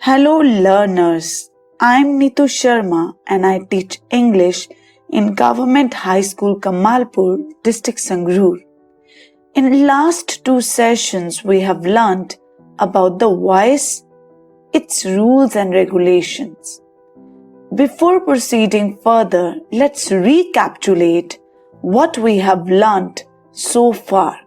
Hello learners, I'm Neetu Sharma and I teach English in Government High School Kamalpur, District Sangrur. In last two sessions we have learnt about the voice, its rules and regulations. Before proceeding further, let's recapitulate what we have learnt so far.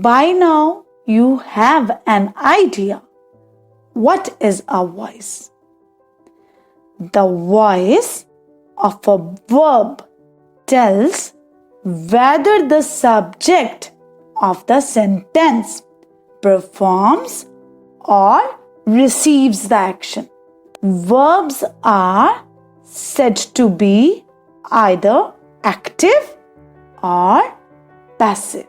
By now, you have an idea. What is a voice? The voice of a verb tells whether the subject of the sentence performs or receives the action. Verbs are said to be either active or passive.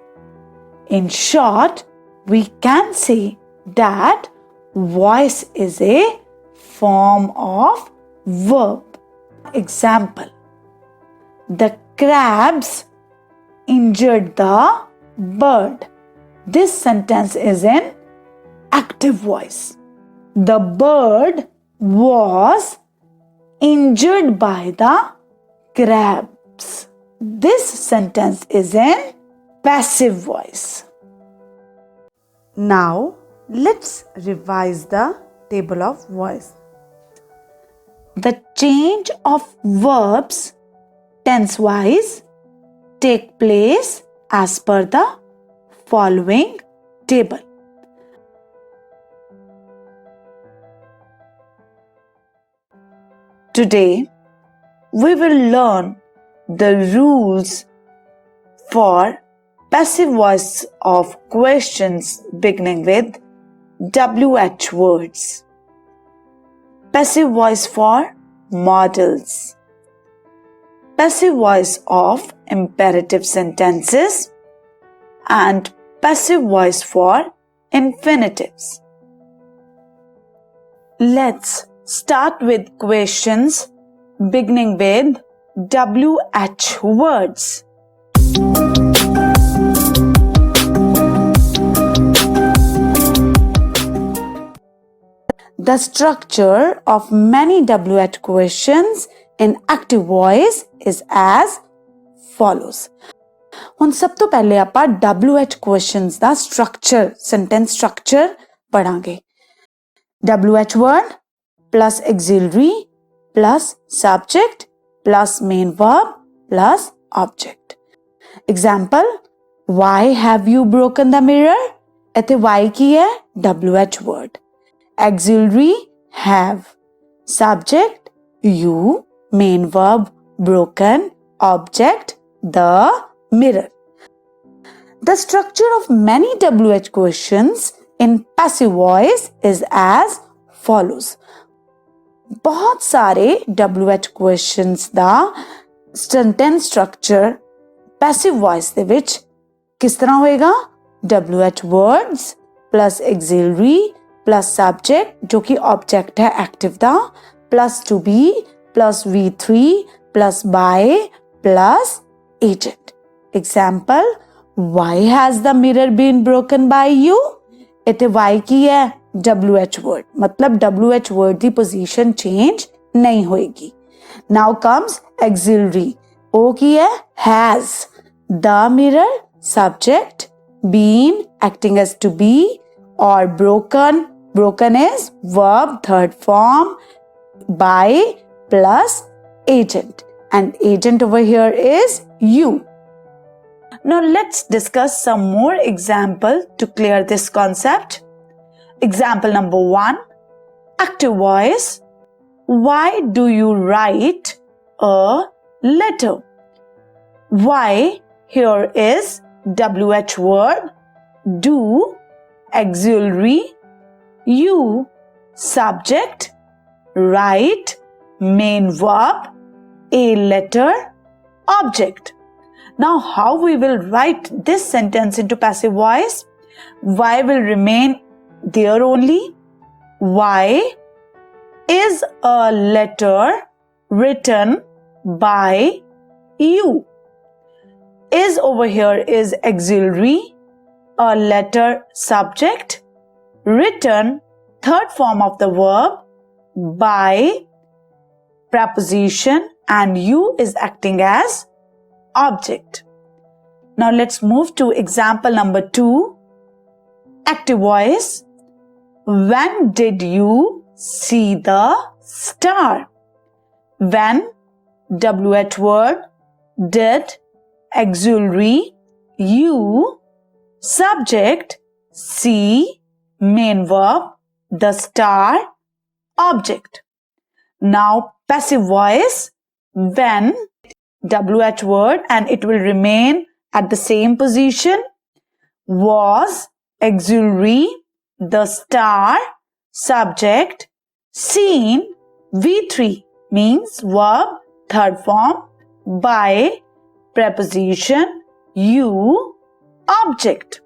In short, we can say that voice is a form of verb. Example: the crabs injured the bird. This sentence is in active voice. The bird was injured by the crabs. This sentence is in passive voice. Now, let's revise the table of voice. The change of verbs tense-wise take place as per the following table. Today, we will learn the rules for passive voice of questions beginning with WH words. Passive voice for modals. Passive voice of imperative sentences and passive voice for infinitives. Let's start with questions beginning with WH words. The structure of many WH questions in active voice is as follows. ਹੁਣ ਸਭ ਤੋਂ ਪਹਿਲੇ ਆਪਾਂ WH questions the structure, sentence structure ਪੜਾਂਗੇ. WH word plus auxiliary plus subject plus main verb plus object. Example: why have you broken the mirror? ਇੱਥੇ why ਕੀ ਹੈ? WH word. Auxiliary have, subject you, main verb broken, object the mirror. The structure of many WH questions in passive voice is as follows. बहुत सारे WH questions ਦਾ sentence structure passive voice ਦੇ ਵਿੱਚ ਕਿਸ ਤਰ੍ਹਾਂ ਹੋਏਗਾ? WH words plus auxiliary plus subject जो कि object है active the plus to be plus V3 plus by plus agent. Example: why has the mirror been broken by you? इते why की है? WH word. मतलब WH word ਦੀ position change नहीं होएगी. Now comes auxiliary. O की है? Has. The mirror, subject, been acting as to be, or broken. Broken is verb third form, by plus agent, and agent over here is you. Now let's discuss some more example to clear this concept. Example number 1, active voice. Why do you write a letter? Why here is WH word, do, auxiliary, you, subject, write, main verb, a letter, object. Now how we will write this sentence into passive voice? Why will remain there only. Why is a letter written by you? Is over here is auxiliary, a letter subject, written third form of the verb by preposition, and you is acting as object. Now let's move to example number 2. Active voice. When did you see the star? When, WH word, did, auxiliary, you, subject, see, main verb, the star, object. Now passive voice. When, WH word, and it will remain at the same position, was, auxiliary, the star, subject, seen, V3 means verb, third form, by, preposition, you, object.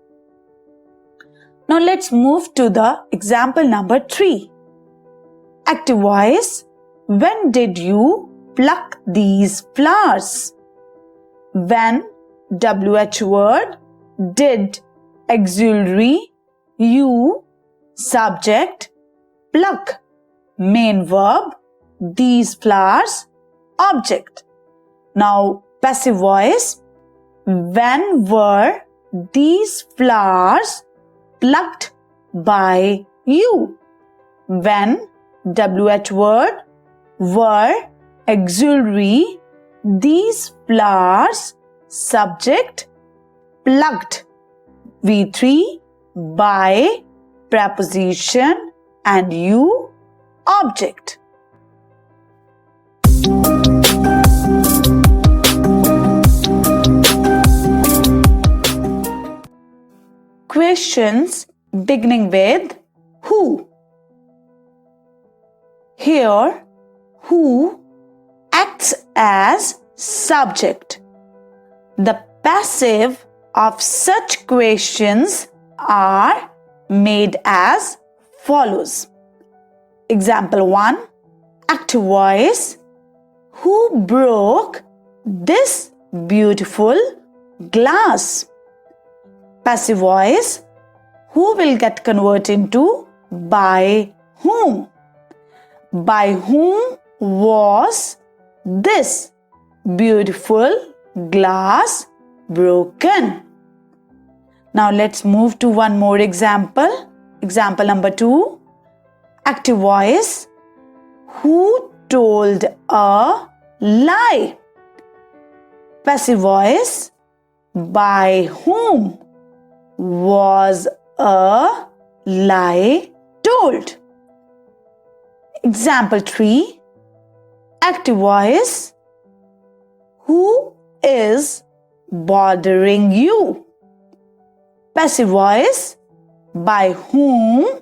Now let's move to the example number 3. Active voice. When did you pluck these flowers? When, WH word, did, auxiliary, you, subject, pluck, main verb, these flowers, object. Now passive voice. When were these flowers plucked by you? When, WH word, were, auxiliary, these flowers, subject, plucked, V3, by, preposition, and you, object. Questions beginning with who. Here, who acts as subject. The passive of such questions are made as follows. Example 1. Active voice. Who broke this beautiful glass? Passive voice. Who will get converted into by whom? By whom was this beautiful glass broken? Now let's move to one more example. Example number 2. Active voice. Who told a lie? Passive voice. By whom was a lie told? Example 3. Active voice. Who is bothering you? Passive voice. By whom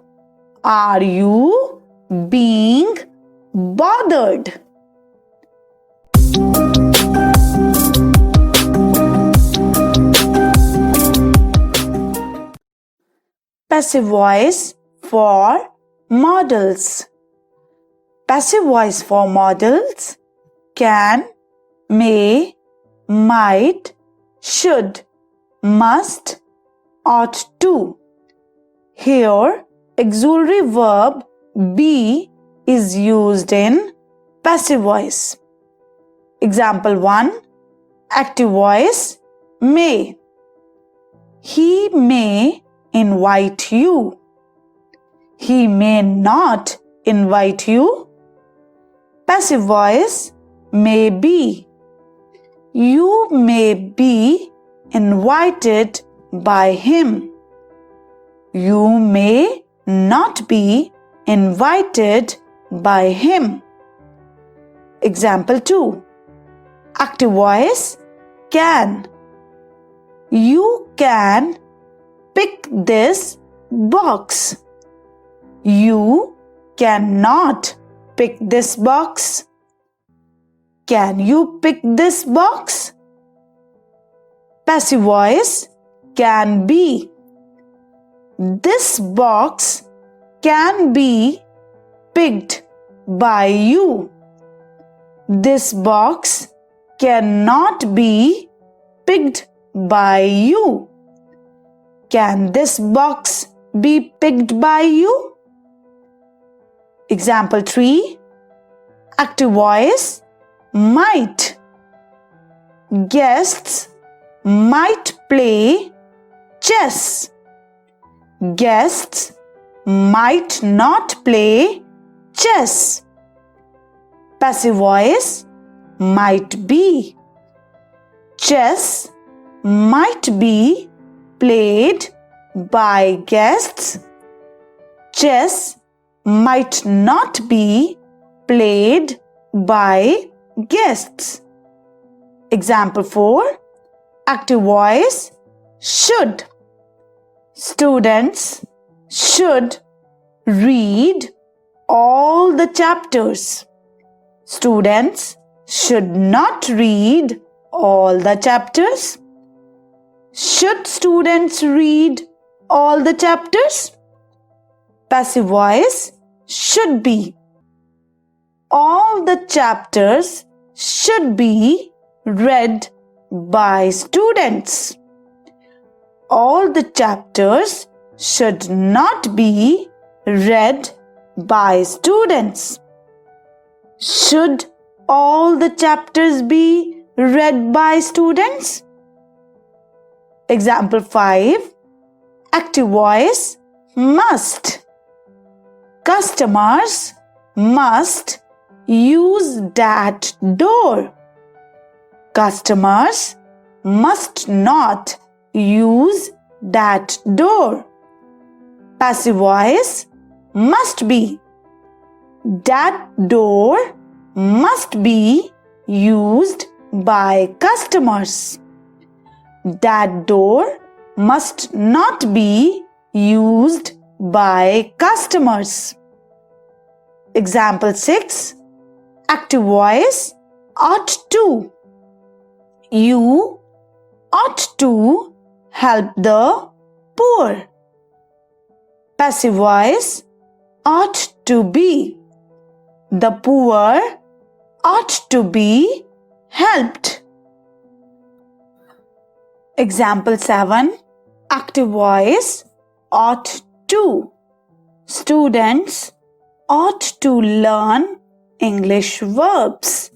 are you being bothered? Passive voice for modals. Passive voice for modals: can, may, might, should, must, ought to. Here, auxiliary verb be is used in passive voice. Example 1. Active voice may. He may invite you. He may not invite you. Passive voice may be. You may be invited by him. You may not be invited by him. Example 2. Active voice can. You can pick this box. You cannot pick this box. Can you pick this box? Passive voice can be. This box can be picked by you. This box cannot be picked by you? Can this box be picked by you? Example 3. Active voice might. Guests might play chess. Guests might not play chess. Passive voice might be. Chess might be played by guests. Chess might not be played by guests. Example 4. Active voice should. Students should read all the chapters. Students should not read all the chapters. Should students read all the chapters? Passive voice should be. All the chapters should be read by students. All the chapters should not be read by students. Should all the chapters be read by students? Example 5. Active voice must. Customers must use that door. Customers must not use that door. Passive voice must be. That door must be used by customers. That door must not be used by customers. Example 6. Active voice ought to. You ought to help the poor. Passive voice ought to be. The poor ought to be helped. Example 7. Active voice ought to. Students ought to learn English verbs.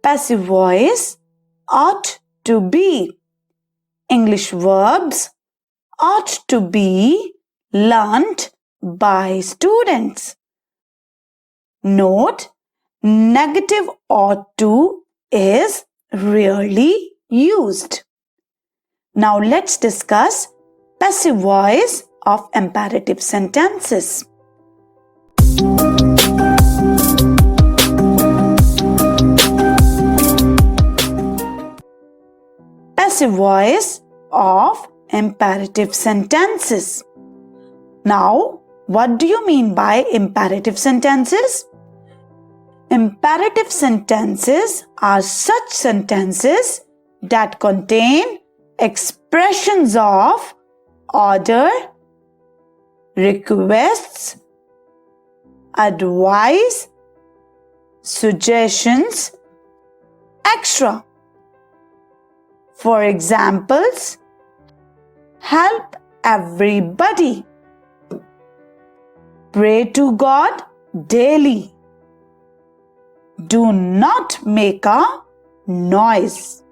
Passive voice ought to be. English verbs ought to be learnt by students. Note, negative ought to is rarely used. Now let's discuss passive voice of imperative sentences. Passive voice of imperative sentences. Now, what do you mean by imperative sentences? Imperative sentences are such sentences that contain expressions of order, requests, advice, suggestions, etc. For examples, help everybody. Pray to God daily. Do not make a noise.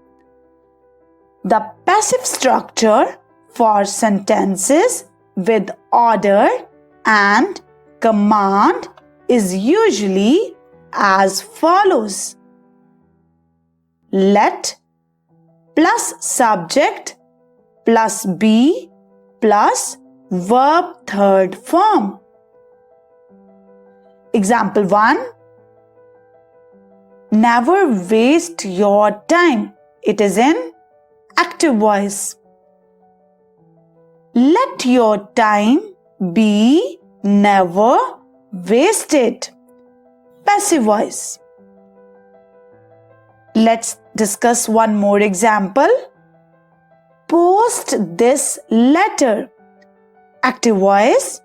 The passive structure for sentences with order and command is usually as follows. Let plus subject plus be plus verb third form. Example 1. Never waste your time. It is in active voice. Let your time be never wasted. Passive voice. Let's discuss one more example. Post this letter. Active voice.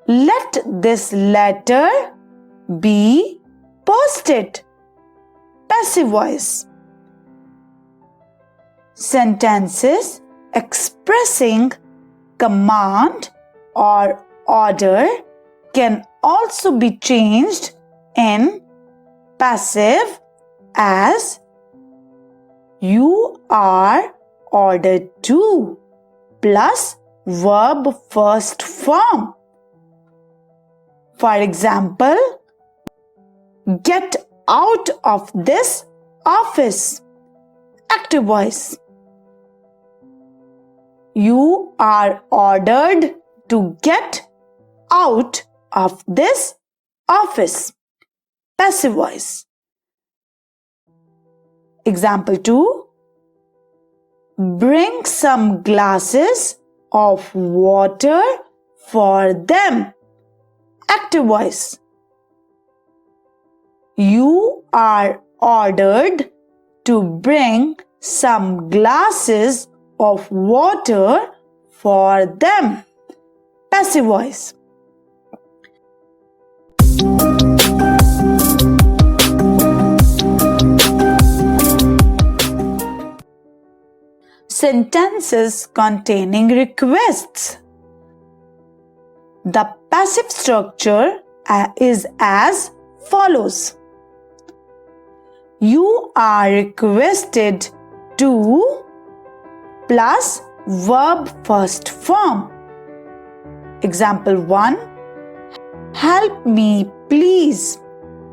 Let this letter be posted. Passive voice. Sentences expressing command or order can also be changed in passive as you are ordered to plus verb first form. For example, get out of this office. Active voice. You are ordered to get out of this office. Passive voice. Example 2. Bring some glasses of water for them. Active voice. You are ordered to bring some glasses of water for them. Passive voice. Sentences containing requests. The passive structure is as follows. You are requested to plus verb first form. Example 1. Help me please.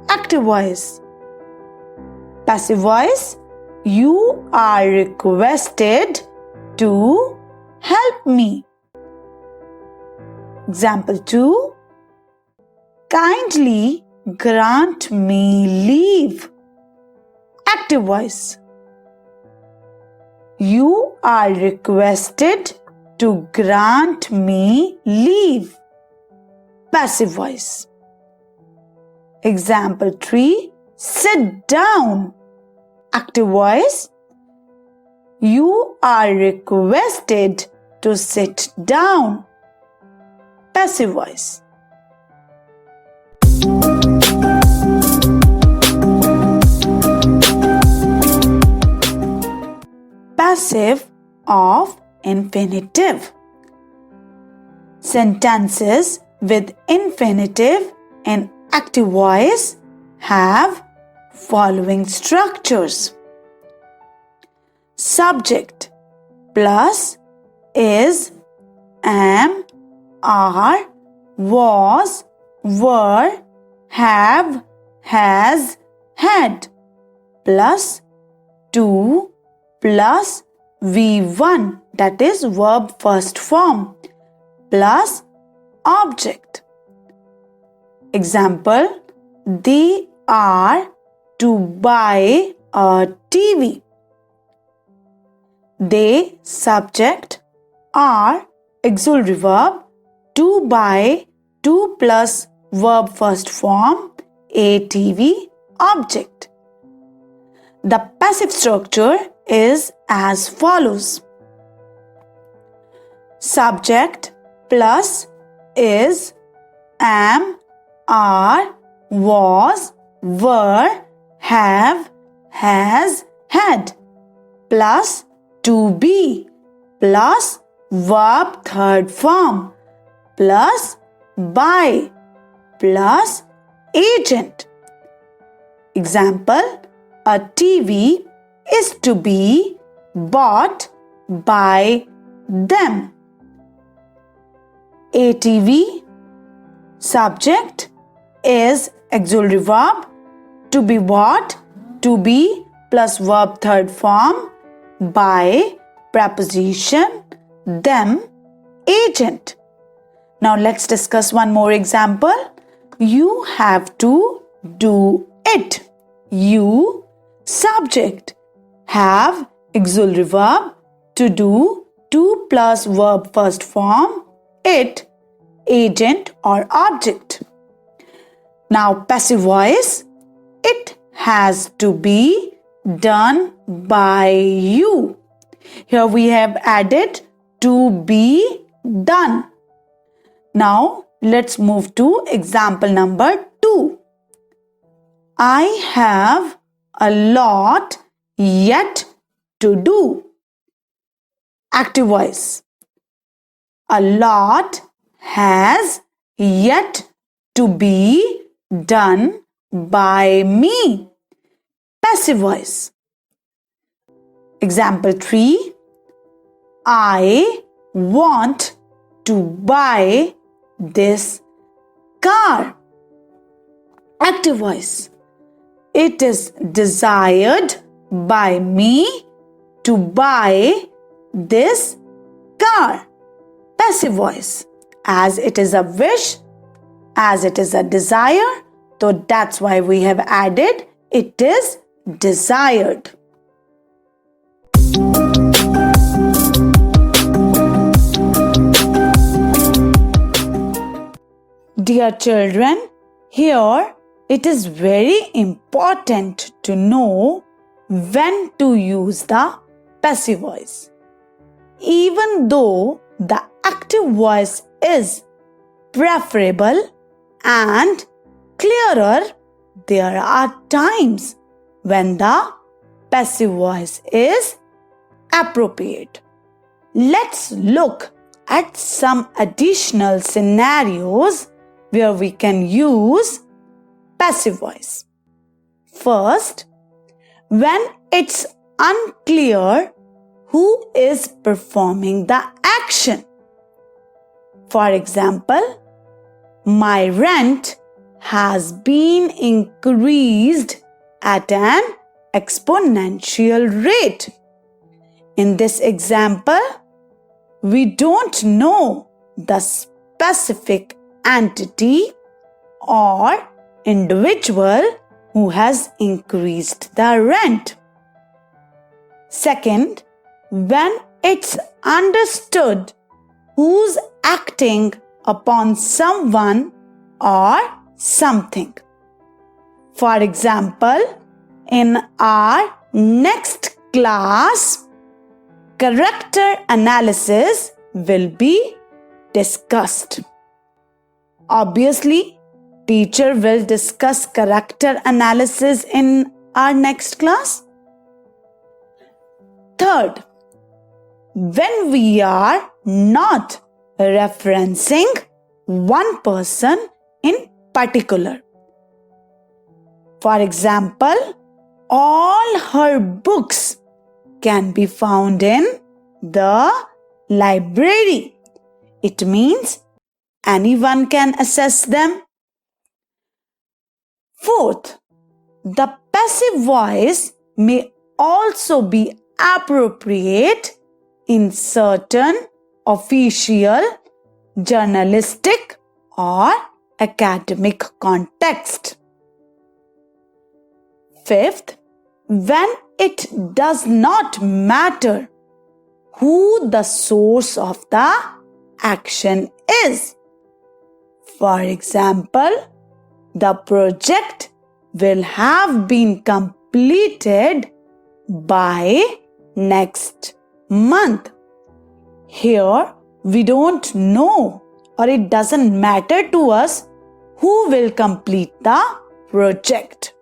Active voice. Passive voice. You are requested to help me. Example 2. Kindly grant me leave. Active voice. You are requested to grant me leave. Passive voice. Example 3. Sit down. Active voice. You are requested to sit down. Passive voice. Passive of infinitive. Sentences with infinitive and active voice have following structures. Subject plus is, am, are, was, were, have, has, had plus to plus V1, that is verb first form, plus object. Example, they are to buy a TV. They subject, are auxiliary verb, to buy, to plus verb first form, a TV object. The passive structure is as follows. Subject plus is, am, are, was, were, have, has, had plus to be plus verb third form plus buy plus agent. Example, a TV is to be bought by them. A TV subject is auxiliary verb, to be bought, to be plus verb third form, by preposition, them, agent. Now let's discuss one more example. You have to do it. You subject, have auxiliary verb, to do, to plus verb first form, it, agent or object. Now passive voice, it has to be done by you. Here we have added to be done. Now let's move to example number 2. I have a lot yet to do. Active voice. A lot has yet to be done by me. Passive voice. Example 3. I want to buy this car. Active voice. It is desired by me to buy this car. Passive voice. As it is a wish, as it is a desire, so that's why we have added it is desired. Dear children, here it is very important to know when to use the passive voice. Even though the active voice is preferable and clearer, there are times when the passive voice is appropriate. Let's look at some additional scenarios where we can use passive voice. First, when it's unclear who is performing the action. For example, my rent has been increased at an exponential rate. In this example, we don't know the specific entity or individual who has increased the rent. Second, when it's understood who's acting upon someone or something. For example, in our next class, character analysis will be discussed. Obviously, teacher will discuss character analysis in our next class. Third, when we are not referencing one person in particular. For example, all her books can be found in the library. It means anyone can access them. Fourth, the passive voice may also be appropriate in certain official, journalistic, or academic context. Fifth, when it does not matter who the source of the action is. For example, the project will have been completed by next month. Here, we don't know, or it doesn't matter to us who will complete the project.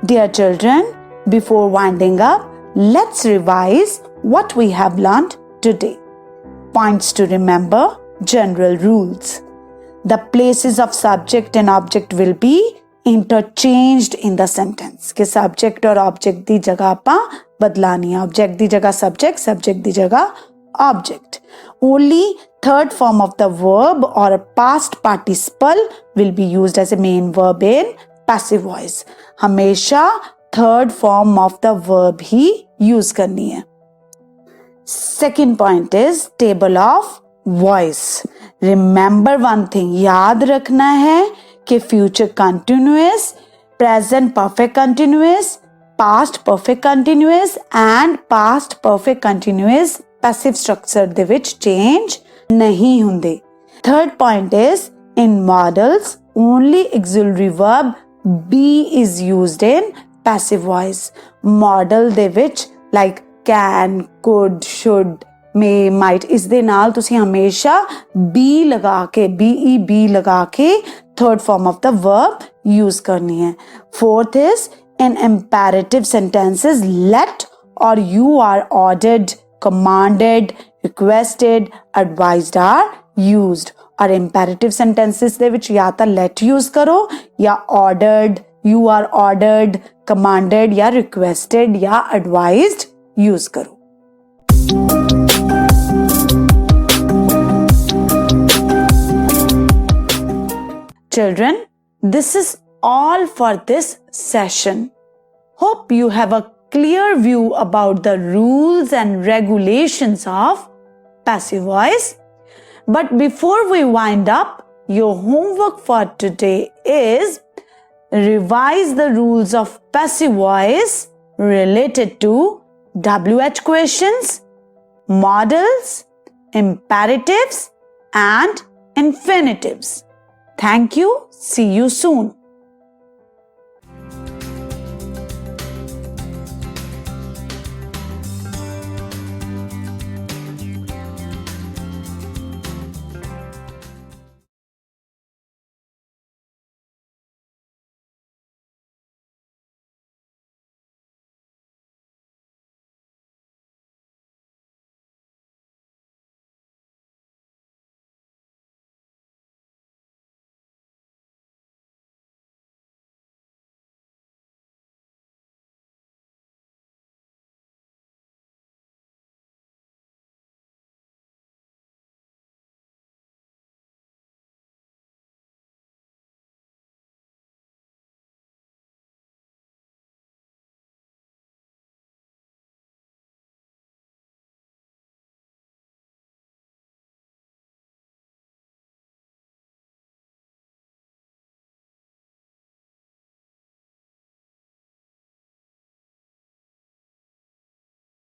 Dear children, before winding up, let's revise what we have learned today. Points to remember, general rules. The places of subject and object will be interchanged in the sentence. कि subject और object दी जगह आपा बदलानी है. Object दी जगह subject, subject दी जगह object. Only third form of the verb or a past participle will be used as a main verb in passive voice. हमेशा third form of the verb he use करनी है. Second point is table of voice. Remember one thing, याद रखना है कि future continuous, present perfect continuous, past perfect continuous and past perfect continuous passive structure ਦੇ ਵਿੱਚ change नहीं ਹੁੰਦੇ. Third point is in models only auxiliary verb be is used in passive voice. Model ਦੇ ਵਿੱਚ like can, could, should, may, might, ਇਸ ਦੇ ਨਾਲ ਤੁਸੀਂ ਹਮੇਸ਼ਾ be ਲਗਾ ਕੇ be ਲਗਾ ਕੇ third form of the verb use करनी है. Fourth is in imperative sentences let और you are ordered, commanded, requested, advised are used. और इम्पेरेटिव सेंटेंसेस ਦੇ ਵਿੱਚ या तो let यूज करो या ordered, you are ordered, commanded या requested या advised यूज करो. Children, this is all for this session. Hope you have a clear view about the rules and regulations of passive voice. But before we wind up, your homework for today is revise the rules of passive voice related to WH questions, modals, imperatives, and infinitives. Thank you. See you soon.